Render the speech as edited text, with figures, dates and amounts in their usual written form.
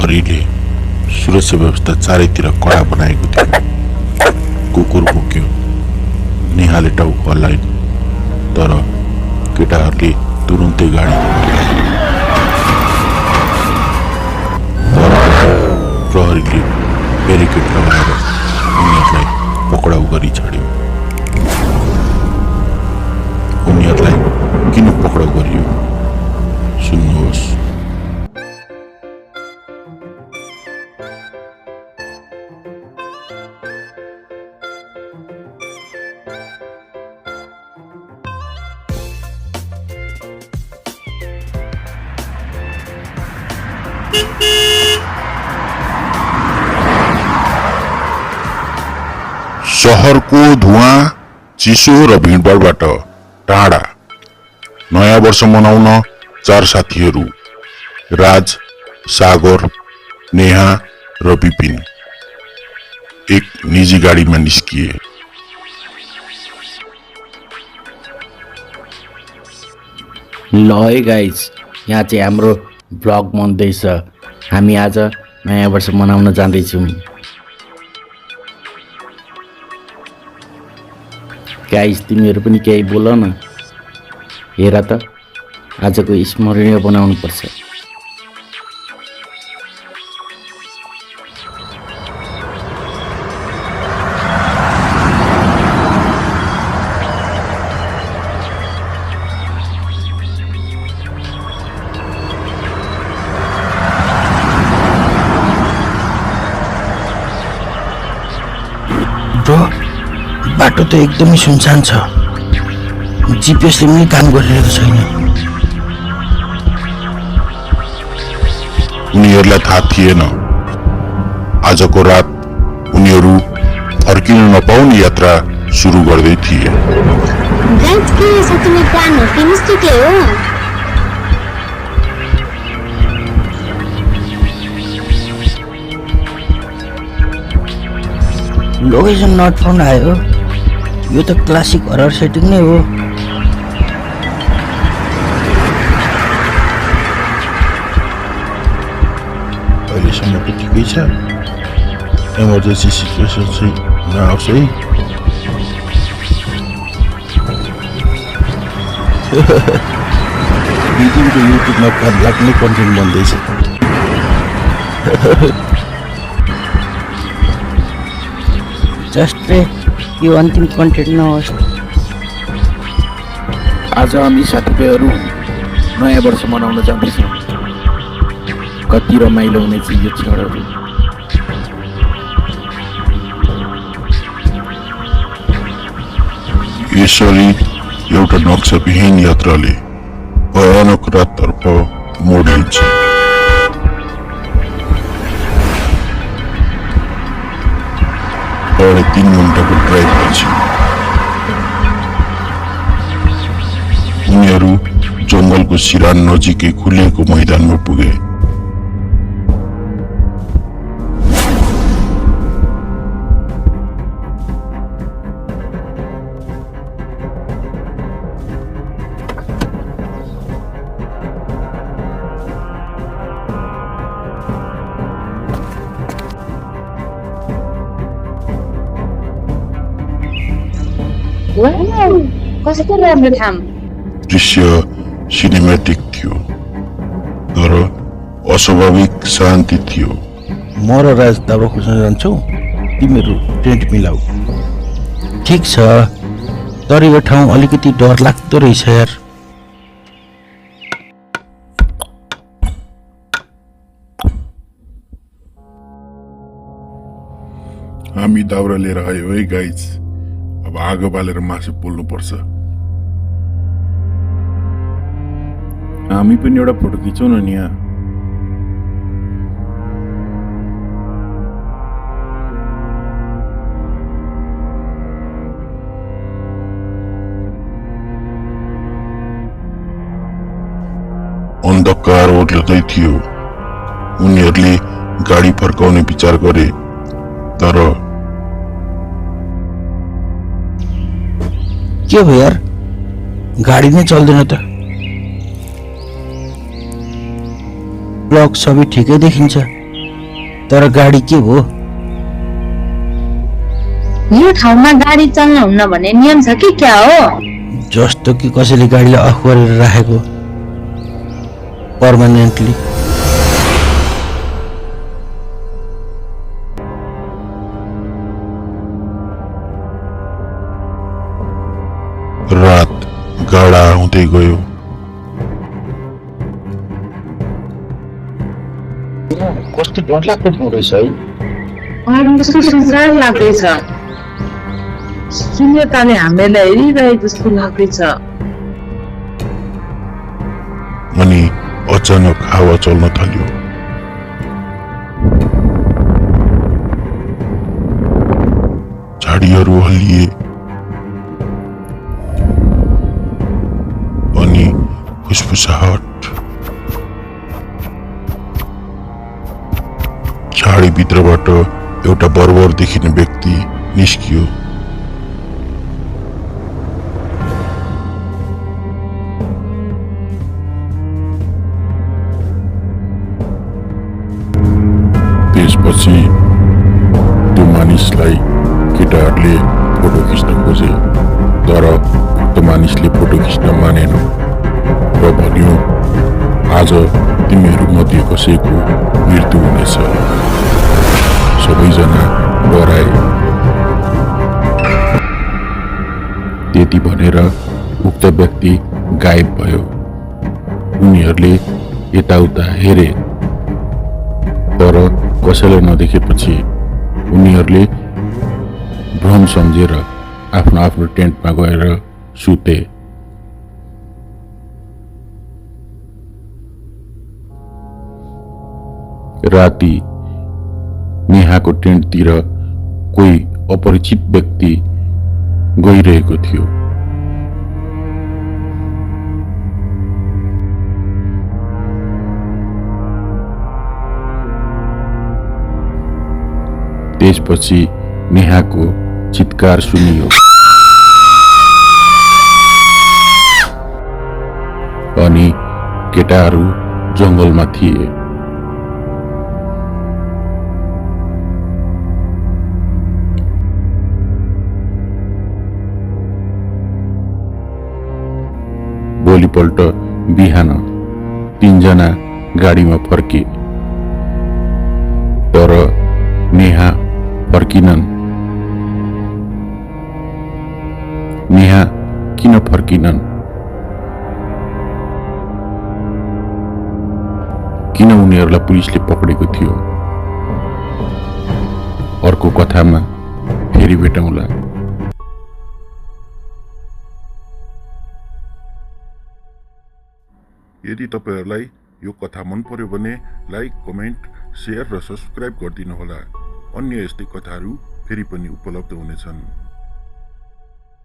प्रहरीले सुरक्षा व्यवस्था चारैतिर कडा बनाएको थियो। कुकुर भुक्यो, नेहाले टाउको हल्लाइन्, तर केटाहरूले तुरुन्तै गाडी तर प्रहरीले ब्यारिकेड लगाएर उनीहरूलाई पक्राउ गरी छाड्यो। उनीहरूलाई किन पक्राउ गरियो सुन्नुहोस्। शहरको धुवा, चिसो र भिडभाडबाट टाढा नयाँ वर्ष मनाउन 4 साथीहरू राज, सागर, नेहा र विपिन एक निजी गाडीमा निस्किए। ल है गाइज, यहाँ चाहिँ हाम्रो ब्लग बन्दैछ। हामी आज नयाँ वर्ष मनाउन जाँदैछौँ। गाइज तिमीहरू पनि केही बोल न। हेर त, आजको स्मरणीय बनाउनु पर्छ। ब्रो, बाटो त एकदमै सुनसान छ। जिपिएसले पनि काम गरिरहेको छैन। उनीहरूलाई थाहा थिएन आजको रात उनीहरू फर्किन नपाउने यात्रा सुरु गर्दै थिए। गाइज के छ तिमी प्लान हो कि मिस्टेकले हो? लोकेसन नट फाउन्ड आयो। यो त क्लासिक हरर सेटिङ नै हो। अहिलेसम्म त ठिकै छ। इमर्जेन्सी सिचुएसन चाहिँ नआओस् है। बिजुलीको युट्युबमा लाग्ने कन्टेन्ट बन्दैछ। जस्ट यो अन्तिम कन्टेन्ट नहोस्। आज हामी साथीभाइहरू नयाँ वर्ष मनाउन जाँदैछौँ। कति रमाइलो हुनेछ यो क्षणहरू। यसरी एउटा नक्साविहीन यात्राले भयानक राततर्फ मोड लिन्छ। 3 घण्टाको ड्राइभ पछि उनीहरू जङ्गलको सिरान नजिकै खुलेको मैदानमा पुगे। वाउ, कस्तो राम्रो ठाउँ। दृश्य सिनेमेटिक थियो, तर अस्वाभाविक शान्ति थियो। म र राज दाबा खोज्न जान्छौ, तिमीहरू टेन्ट मिलाऊ। ठिक छ, तर यो ठाउँ अलिकति डर लाग्दो रहेछ यार। हामी दाउरा लिएर आयो है गाइज। अब आगो बालेर मासु पोल्नु पर्छ। हामी पनि एउटा फोटो खिचौँ न यहाँ। अन्धकार ओर्लदै थियो। उनीहरूले गाडी फर्काउने विचार गरे, तर के भयो यार, गाडी नै चल्दैन त। ब्लक सबै ठिकै देखिन्छ, तर गाडी के हो? यो ठाउँमा गाडी चल्न हुन्न भन्ने नियम छ कि क्या हो? जस्तो कि कसैले गाडीलाई अफ गरेर राखेको पर्मानेन्टली। रात गाढा हुँदै गयो। कस्तो डरलाग्दो ठाउँ रहेछ है। कस्तो सुन्दर लाग्दैछ। शून्यताले हामीलाई हेरिरहे जस्तो लाग्दैछ। अनि अचानक हावा चल्न थाल्यो। झाडीहरू हल्लिए अनि फुसफुसाहट। झाडीभित्रबाट एउटा बर्बर देखिने व्यक्ति निस्कियो। त्यसपछि त्यो मानिसलाई केटाहरूले फोटो खिच्न खोजे, तर त्यो मानिसले फोटो खिच्न मानेन र भन्यो, आज तिमीहरू मध्ये कसैको मृत्यु हुनेछ। सबैजना डराए। त्यति भनेर उक्त व्यक्ति गायब भयो। उनीहरूले यताउता हेरे, तर कसैलाई नदेखेपछि उनीहरूले भ्रम सम्झेर आफ्नो आफ्नो टेन्टमा गएर सुते। राति नेहाको टेन्टतिर कोही अपरिचित व्यक्ति गइरहेको थियो। त्यसपछि नेहाको चित्कार सुनियो अनि केटाहरू जंगलमा थिए। भोलिपल्ट बिहान तीनजना गाडीमा फर्के, तर नेहा फर्किनन्। नेहा किन फर्किनन्? किन उनीहरूलाई पुलिसले पक्रेको थियो? अर्को कथामा फेरि भेटौँला। यदि तपाईहरुलाई यो कथा मन पर्यो भने लाइक, कमेन्ट, शेयर र सब्स्क्राइब गरिदिनुहोला। अन्य यस्तै कथाहरू फेरि पनि उपलब्ध हुनेछन्।